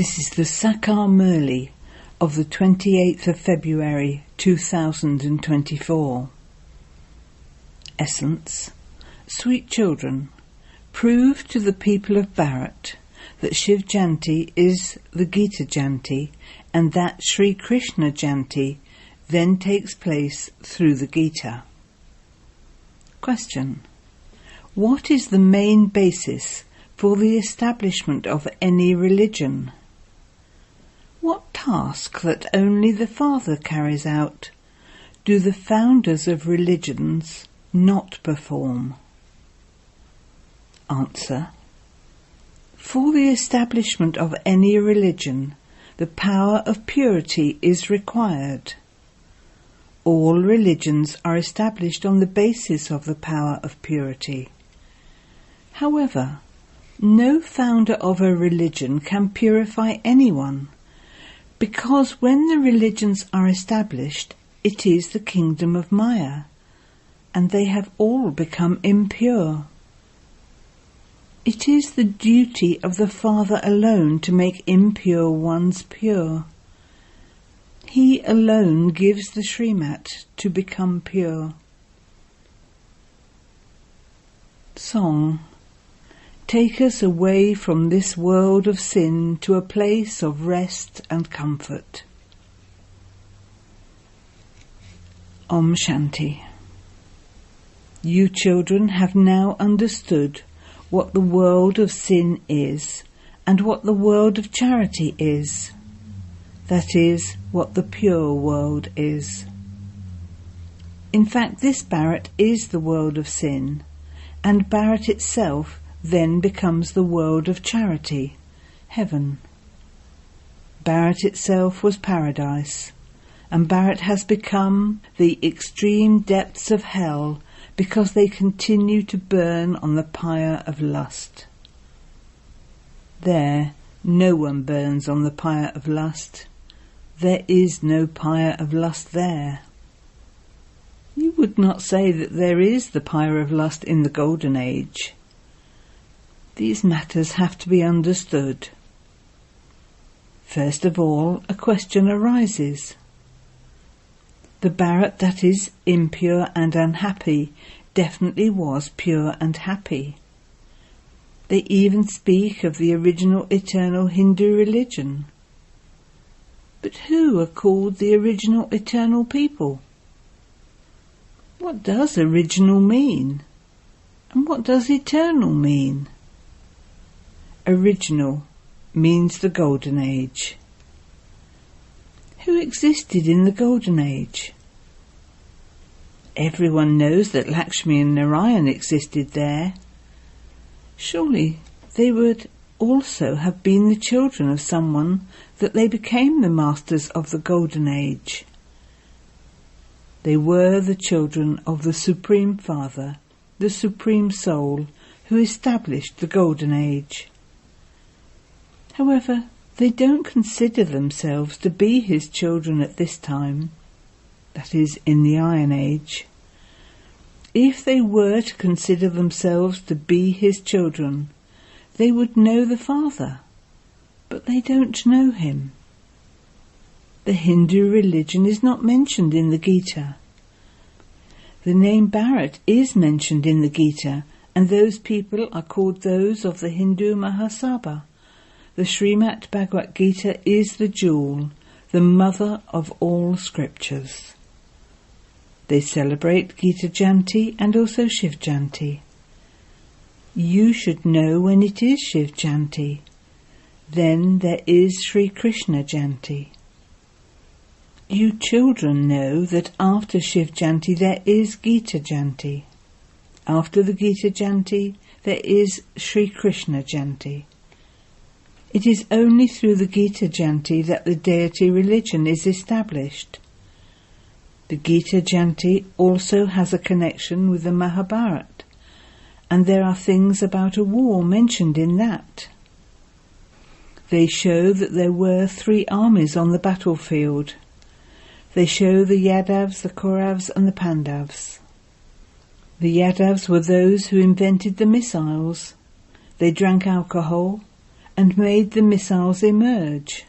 This is the Sakar Murli of the 28th of February 2024. Essence. Sweet children, prove to the people of Bharat that Shiv Jayanti is the Gita Jayanti and that Sri Krishna Jayanti then takes place through the Gita. Question. What is the main basis for the establishment of any religion? What task that only the Father carries out do the founders of religions not perform? Answer. For the establishment of any religion, the power of purity is required. All religions are established on the basis of the power of purity. However, no founder of a religion can purify anyone, because when the religions are established, it is the kingdom of Maya, and they have all become impure. It is the duty of the Father alone to make impure ones pure. He alone gives the Srimat to become pure. Song. Take us away from this world of sin to a place of rest and comfort. Om Shanti. You children have now understood what the world of sin is and what the world of charity is. That is, what the pure world is. In fact, this Bharat is the world of sin, and Bharat itself then becomes the world of charity, heaven. Bharat itself was paradise, and Bharat has become the extreme depths of hell because they continue to burn on the pyre of lust. There, no one burns on the pyre of lust. There is no pyre of lust there. You would not say that there is the pyre of lust in the Golden Age. These matters have to be understood. First of all, a question arises. The Bharat that is impure and unhappy definitely was pure and happy. They even speak of the original eternal Hindu religion. But who are called the original eternal people? What does original mean? And what does eternal mean? Original means the Golden Age. Who existed in the Golden Age? Everyone knows that Lakshmi and Narayan existed there. Surely they would also have been the children of someone that they became the masters of the Golden Age. They were the children of the Supreme Father, the Supreme Soul, who established the Golden Age. However, they don't consider themselves to be his children at this time, that is, in the Iron Age. If they were to consider themselves to be his children, they would know the Father, but they don't know him. The Hindu religion is not mentioned in the Gita. The name Bharat is mentioned in the Gita, and those people are called those of the Hindu Mahasabha. The Srimad Bhagavad Gita is the jewel, the mother of all scriptures. They celebrate Gita Jayanti and also Shiv Jayanti. You should know when it is Shiv Jayanti. Then there is Sri Krishna Jayanti. You children know that after Shiv Jayanti there is Gita Jayanti. After the Gita Jayanti there is Sri Krishna Jayanti. It is only through the Gita Jayanti that the deity religion is established. The Gita Jayanti also has a connection with the Mahabharat, and there are things about a war mentioned in that. They show that there were 3 armies on the battlefield. They show the Yadavs, the Kauravas and the Pandavas. The Yadavs were those who invented the missiles. They drank alcohol, and made the missiles emerge.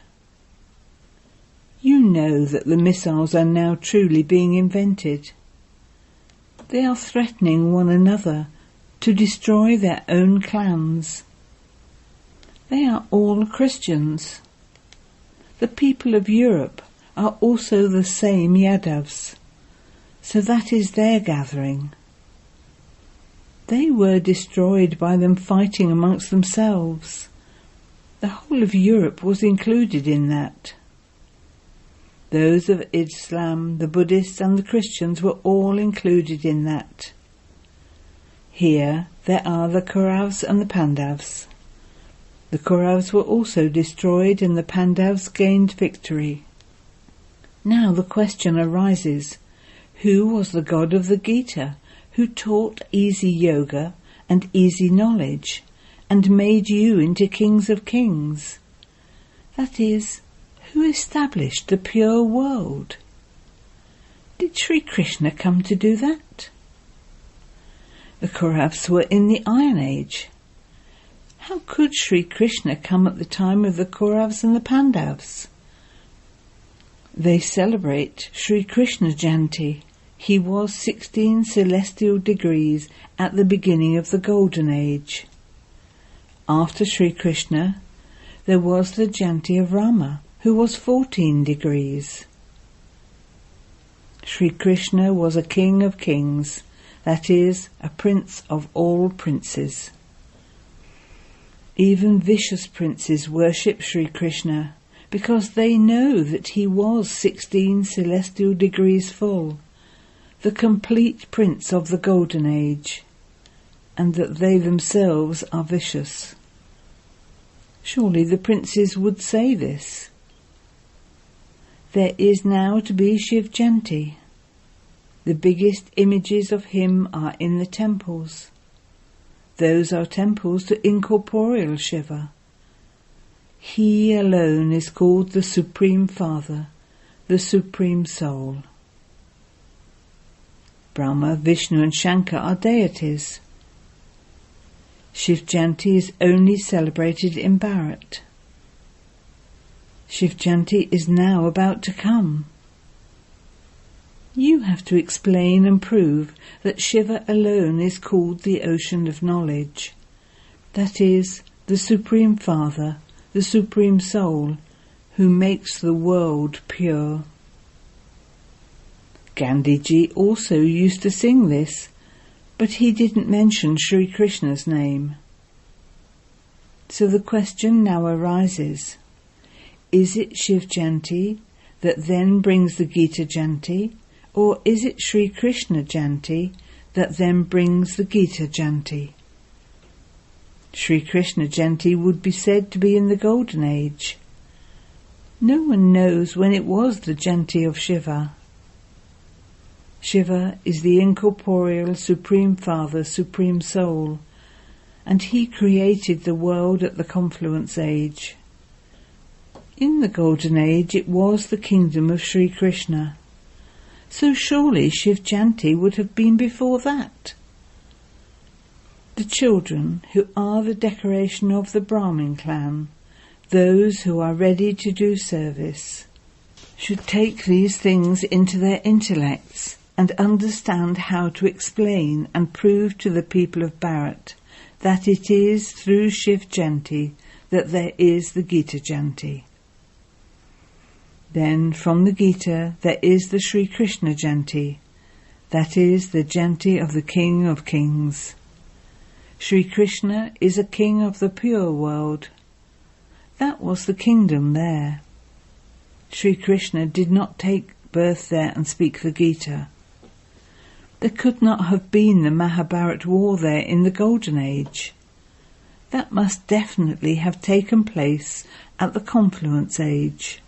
You know that the missiles are now truly being invented. They are threatening one another to destroy their own clans. They are all Christians. The people of Europe are also the same Yadavs, so that is their gathering. They were destroyed by them fighting amongst themselves. The whole of Europe was included in that. Those of Islam, the Buddhists and the Christians were all included in that. Here there are the Kauravas and the Pandavas. The Kauravas were also destroyed and the Pandavas gained victory. Now the question arises, who was the god of the Gita, who taught easy yoga and easy knowledge, and made you into kings of kings? That is, who established the pure world? Did Sri Krishna come to do that? The Kauravas were in the Iron Age. How could Sri Krishna come at the time of the Kauravas and the Pandavas? They celebrate Sri Krishna Janti. He was 16 celestial degrees at the beginning of the Golden Age. After Sri Krishna, there was the Janti of Rama, who was 14 degrees. Sri Krishna was a king of kings, that is, a prince of all princes. Even vicious princes worship Sri Krishna because they know that he was 16 celestial degrees full, the complete prince of the Golden Age, and that they themselves are vicious. Surely the princes would say this. There is now to be Shiv Janti. The biggest images of him are in the temples. Those are temples to incorporeal Shiva. He alone is called the Supreme Father, the Supreme Soul. Brahma, Vishnu and Shankar are deities. Shiv Janti is only celebrated in Bharat. Shiv Janti is now about to come. You have to explain and prove that Shiva alone is called the Ocean of Knowledge. That is, the Supreme Father, the Supreme Soul, who makes the world pure. Gandhiji also used to sing this, but he didn't mention Sri Krishna's name. So the question now arises, is it Shiv Janti that then brings the Gita Janti, or is it Sri Krishna Janti that then brings the Gita Janti? Sri Krishna Janti would be said to be in the Golden Age. No one knows when it was the Janti of Shiva. Shiva is the incorporeal Supreme Father, Supreme Soul, and he created the world at the Confluence Age. In the Golden Age it was the kingdom of Sri Krishna. So surely Shiv Janti would have been before that. The children who are the decoration of the Brahmin clan, those who are ready to do service, should take these things into their intellects and understand how to explain and prove to the people of Bharat that it is through Shiv Janti that there is the Gita Janti. Then from the Gita there is the Sri Krishna Janti, that is the Janti of the King of Kings. Sri Krishna is a king of the pure world. That was the kingdom there. Sri Krishna did not take birth there and speak the Gita. There could not have been the Mahabharat war there in the Golden Age. That must definitely have taken place at the Confluence Age.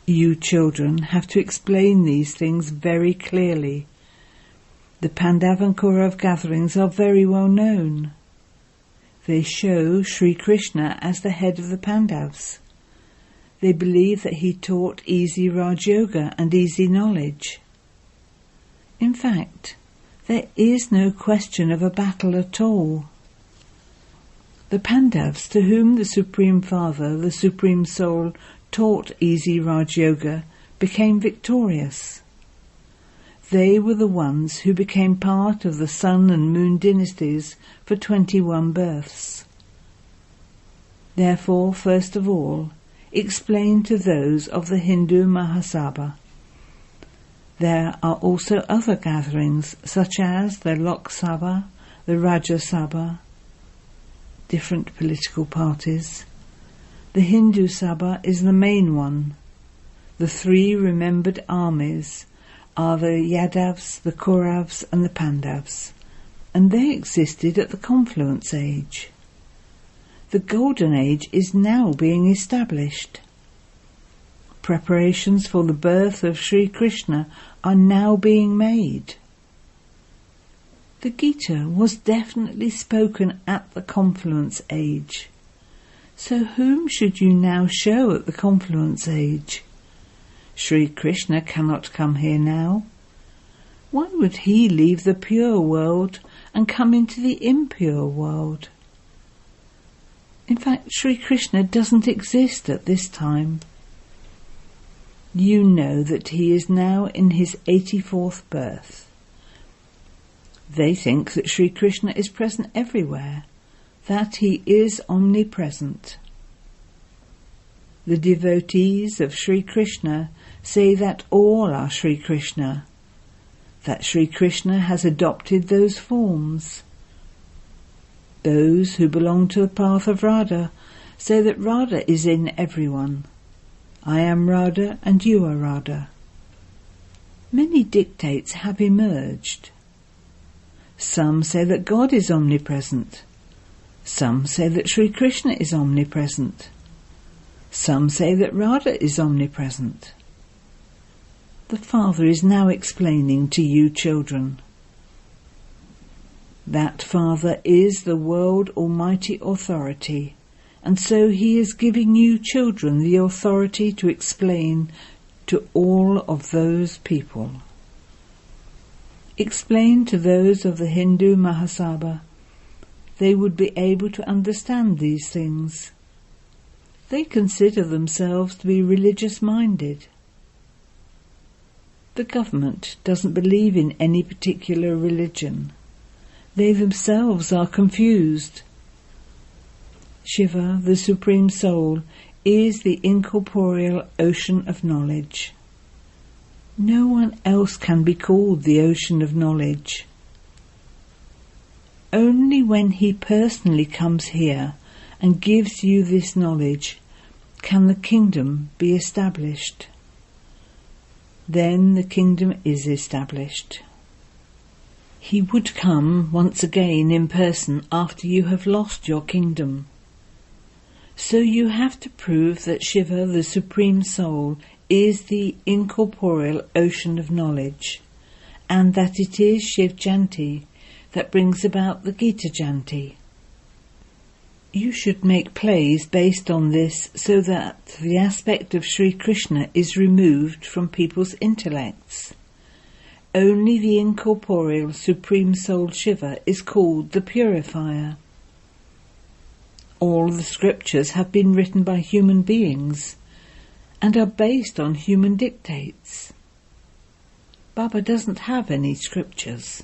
You children have to explain these things very clearly. The Pandav and Kaurav gatherings are very well known. They show Sri Krishna as the head of the Pandavas. They believe that he taught easy Raj Yoga and easy knowledge. In fact, there is no question of a battle at all. The Pandavas, to whom the Supreme Father, the Supreme Soul, taught easy Raj Yoga, became victorious. They were the ones who became part of the Sun and Moon dynasties for 21 births. Therefore, first of all, explain to those of the Hindu Mahasabha. There are also other gatherings, such as the Lok Sabha, the Rajya Sabha, different political parties. The Hindu Sabha is the main one. The three remembered armies are the Yadavs, the Kauravas and the Pandavas, and they existed at the confluence age. The golden age is now being established. Preparations for the birth of Sri Krishna are now being made. The Gita was definitely spoken at the confluence age. So whom should you now show at the confluence age? Sri Krishna cannot come here now. Why would he leave the pure world and come into the impure world? In fact, Sri Krishna doesn't exist at this time. You know that he is now in his 84th birth. They think that Sri Krishna is present everywhere, that he is omnipresent. The devotees of Sri Krishna say that all are Sri Krishna, that Sri Krishna has adopted those forms. Those who belong to the path of Radha say that Radha is in everyone. I am Radha and you are Radha. Many dictates have emerged. Some say that God is omnipresent. Some say that Sri Krishna is omnipresent. Some say that Radha is omnipresent. The Father is now explaining to you children. That Father is the world almighty authority, and so he is giving you children the authority to explain to all of those people. Explain to those of the Hindu Mahasabha. They would be able to understand these things. They consider themselves to be religious-minded. The government doesn't believe in any particular religion. They themselves are confused. Shiva, the Supreme Soul, is the incorporeal ocean of knowledge. No one else can be called the ocean of knowledge. Only when he personally comes here and gives you this knowledge can the kingdom be established. Then the kingdom is established. He would come once again in person after you have lost your kingdom. So you have to prove that Shiva, the Supreme Soul, is the incorporeal ocean of knowledge, and that it is Shiv Janti that brings about the Gita Janti. You should make plays based on this so that the aspect of Sri Krishna is removed from people's intellects. Only the incorporeal Supreme Soul Shiva is called the Purifier. All the scriptures have been written by human beings and are based on human dictates. Baba doesn't have any scriptures.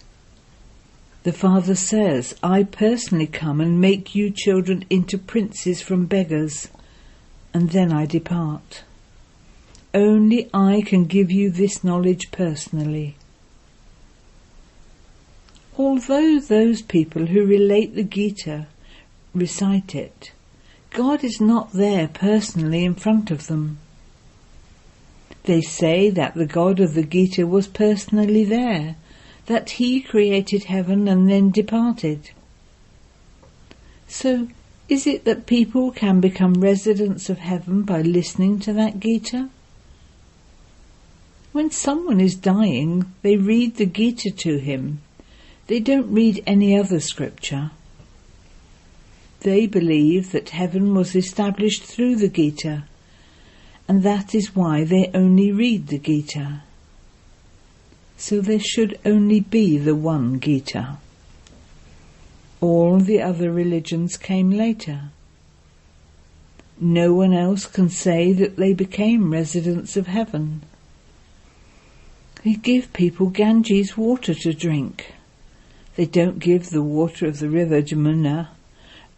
The Father says, I personally come and make you children into princes from beggars, and then I depart. Only I can give you this knowledge personally. Although those people who relate the Gita recite it, God is not there personally in front of them. They say that the God of the Gita was personally there, that he created heaven and then departed. So, is it that people can become residents of heaven by listening to that Gita? When someone is dying, they read the Gita to him. They don't read any other scripture. They believe that heaven was established through the Gita, and that is why they only read the Gita. So there should only be the one Gita. All the other religions came later. No one else can say that they became residents of heaven. They give people Ganges water to drink. They don't give the water of the river Jamuna.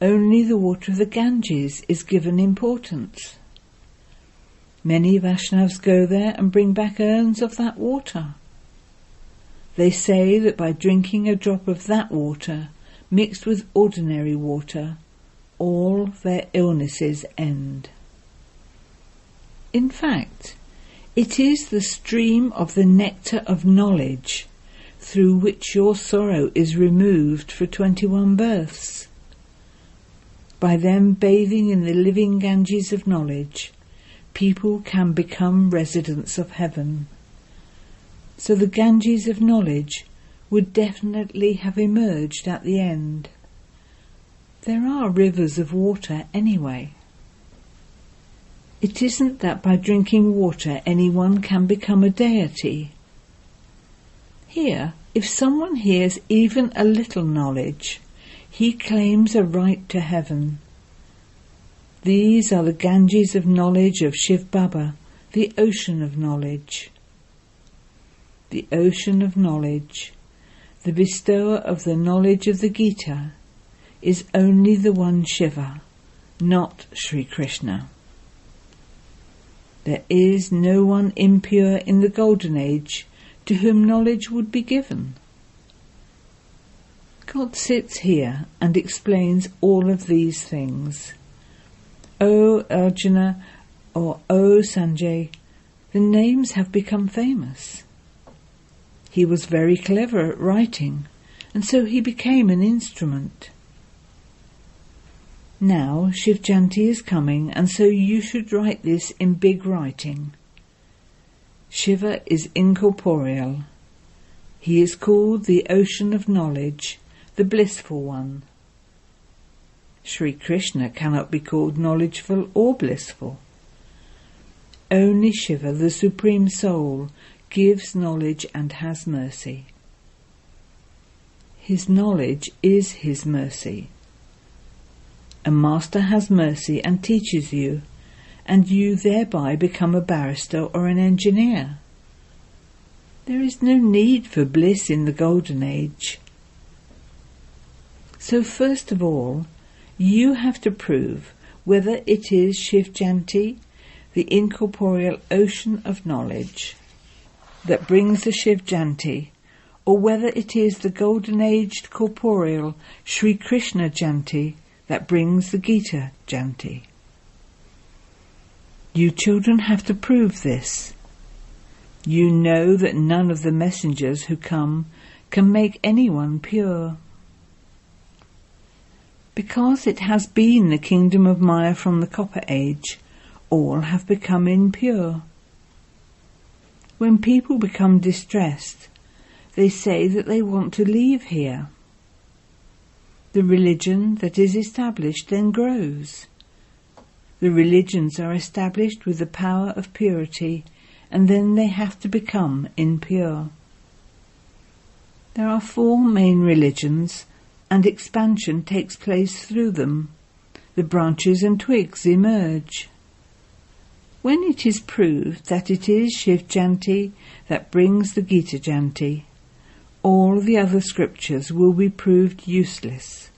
Only the water of the Ganges is given importance. Many Vaishnavas go there and bring back urns of that water. They say that by drinking a drop of that water mixed with ordinary water, all their illnesses end. In fact, it is the stream of the nectar of knowledge through which your sorrow is removed for 21 births. By them bathing in the living Ganges of knowledge, people can become residents of heaven. So the Ganges of knowledge would definitely have emerged at the end. There are rivers of water anyway. It isn't that by drinking water anyone can become a deity. Here, if someone hears even a little knowledge, he claims a right to heaven. These are the Ganges of knowledge of Shiv Baba, the ocean of knowledge. The ocean of knowledge, the bestower of the knowledge of the Gita, is only the one Shiva, not Sri Krishna. There is no one impure in the Golden Age to whom knowledge would be given. God sits here and explains all of these things. O Arjuna or O Sanjay, the names have become famous. He was very clever at writing, and so he became an instrument. Now Shiv Janti is coming, and so you should write this in big writing. Shiva is incorporeal. He is called the ocean of knowledge, the blissful one. Sri Krishna cannot be called knowledgeful or blissful. Only Shiva, the Supreme Soul, gives knowledge and has mercy. His knowledge is his mercy. A master has mercy and teaches you, and you thereby become a barrister or an engineer. There is no need for bliss in the Golden Age. So first of all, you have to prove whether it is Shiv Janti, the incorporeal ocean of knowledge, that brings the Shiv Janti, or whether it is the golden-aged corporeal Sri Krishna Janti that brings the Gita Janti. You children have to prove this. You know that none of the messengers who come can make anyone pure. Because it has been the kingdom of Maya from the Copper Age, all have become impure. When people become distressed, they say that they want to leave here. The religion that is established then grows. The religions are established with the power of purity, and then they have to become impure. There are 4 main religions, and expansion takes place through them. The branches and twigs emerge. When it is proved that it is Shiv Janti that brings the Gita Janti, all the other scriptures will be proved useless,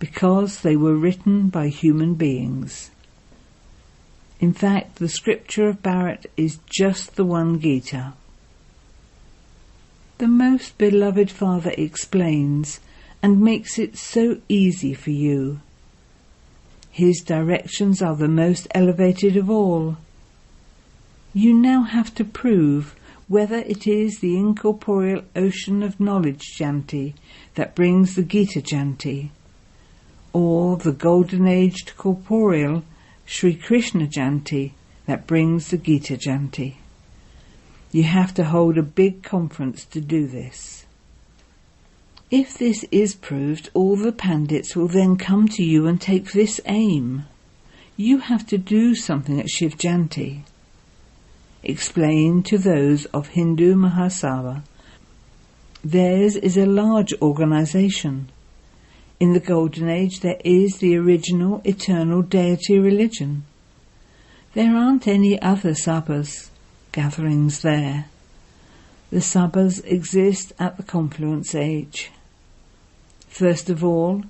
because they were written by human beings. In fact, the scripture of Bharat is just the one Gita. The most beloved Father explains and makes it so easy for you. His directions are the most elevated of all. You now have to prove whether it is the incorporeal ocean of knowledge Janti that brings the Gita Janti, or the golden-aged corporeal Sri Krishna Janti that brings the Gita Janti. You have to hold a big conference to do this. If this is proved, all the Pandits will then come to you and take this aim. You have to do something at Shiv Janti. Explain to those of Hindu Mahasabha. Theirs is a large organization. In the Golden Age there is the original eternal deity religion. There aren't any other sabhas, gatherings there. The sabhas exist at the confluence age. First of all,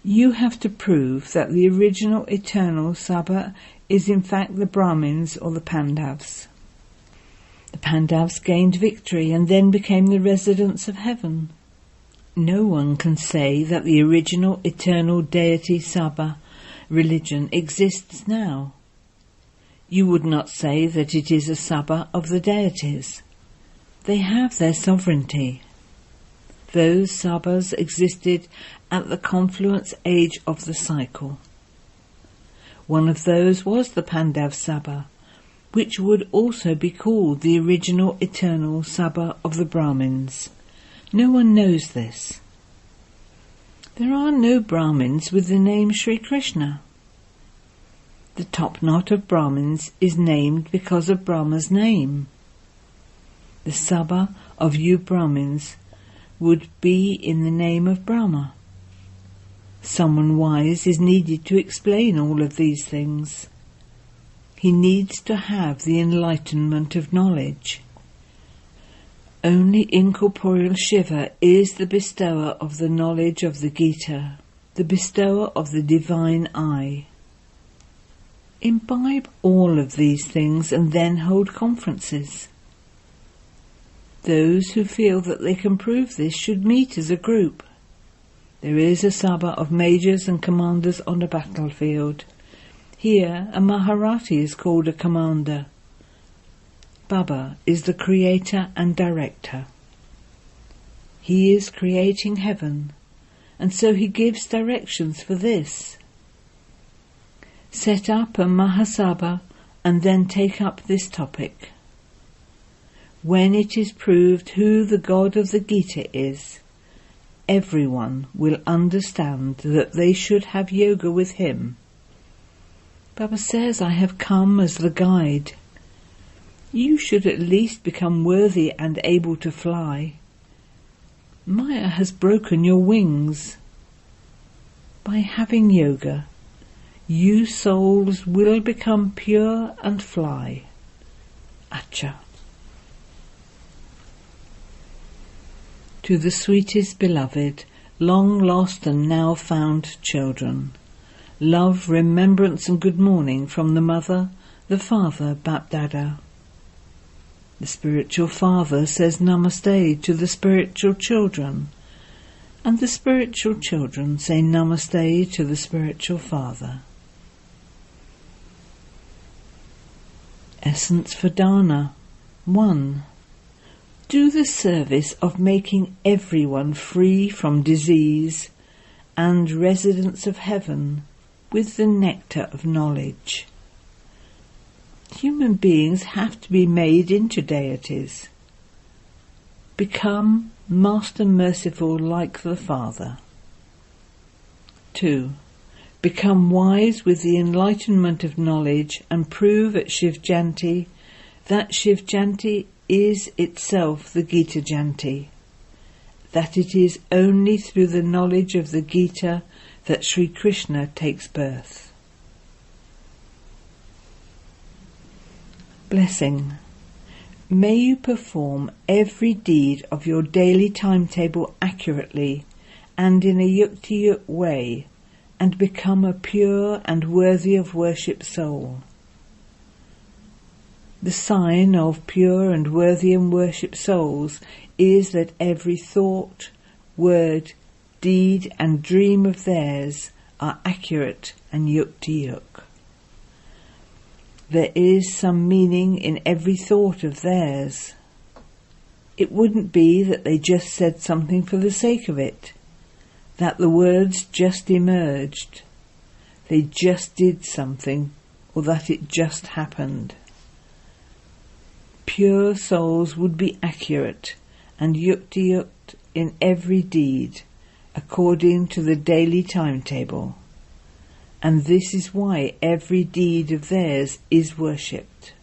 you have to prove that the original eternal sabha is in fact the Brahmins or the Pandavas. The Pandavas gained victory and then became the residents of heaven. No one can say that the original eternal deity sabha religion exists now. You would not say that it is a sabha of the deities. They have their sovereignty. Those sabhas existed at the confluence age of the cycle. One of those was the Pandav sabha, which would also be called the original eternal sabha of the Brahmins. No one knows this. There are no Brahmins with the name Sri Krishna. The top knot of Brahmins is named because of Brahma's name. The sabha of you Brahmins would be in the name of Brahma. Someone wise is needed to explain all of these things. He needs to have the enlightenment of knowledge. Only incorporeal Shiva is the bestower of the knowledge of the Gita, the bestower of the divine eye. Imbibe all of these things and then hold conferences. Those who feel that they can prove this should meet as a group. There is a sabha of majors and commanders on a battlefield. Here a Maharati is called a commander. Baba is the creator and director. He is creating heaven, and so he gives directions for this. Set up a Mahasabha and then take up this topic. When it is proved who the God of the Gita is, everyone will understand that they should have yoga with him. Baba says, I have come as the guide. You should at least become worthy and able to fly. Maya has broken your wings. By having yoga, you souls will become pure and fly. Acha. To the sweetest beloved, long lost and now found children, love, remembrance and good morning from the mother, the father, Bapdada. The spiritual father says namaste to the spiritual children, and the spiritual children say namaste to the spiritual father. Essence for Dana 1. Do the service of making everyone free from disease and residents of heaven with the nectar of knowledge. Human beings have to be made into deities. Become Master Merciful like the Father. 2. Become wise with the enlightenment of knowledge and prove at Shiv Janti that Shiv Janti is itself the Gita Janti, that it is only through the knowledge of the Gita that Sri Krishna takes birth. Blessing. May you perform every deed of your daily timetable accurately and in a yukti-yuk way, and become a pure and worthy of worship soul. The sign of pure and worthy and worship souls is that every thought, word, deed and dream of theirs are accurate and yukti-yuk. There is some meaning in every thought of theirs. It wouldn't be that they just said something for the sake of it, that the words just emerged, they just did something, or that it just happened. Pure souls would be accurate and yukti-yukt in every deed, according to the daily timetable. And this is why every deed of theirs is worshipped.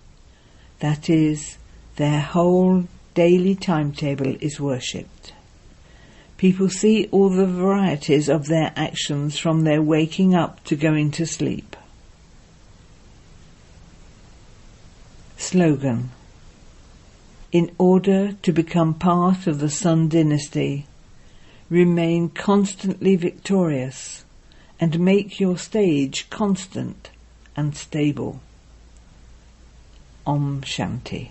That is, their whole daily timetable is worshipped. People see all the varieties of their actions from their waking up to going to sleep. Slogan: in order to become part of the Sun dynasty, remain constantly victorious and make your stage constant and stable. Om Shanti.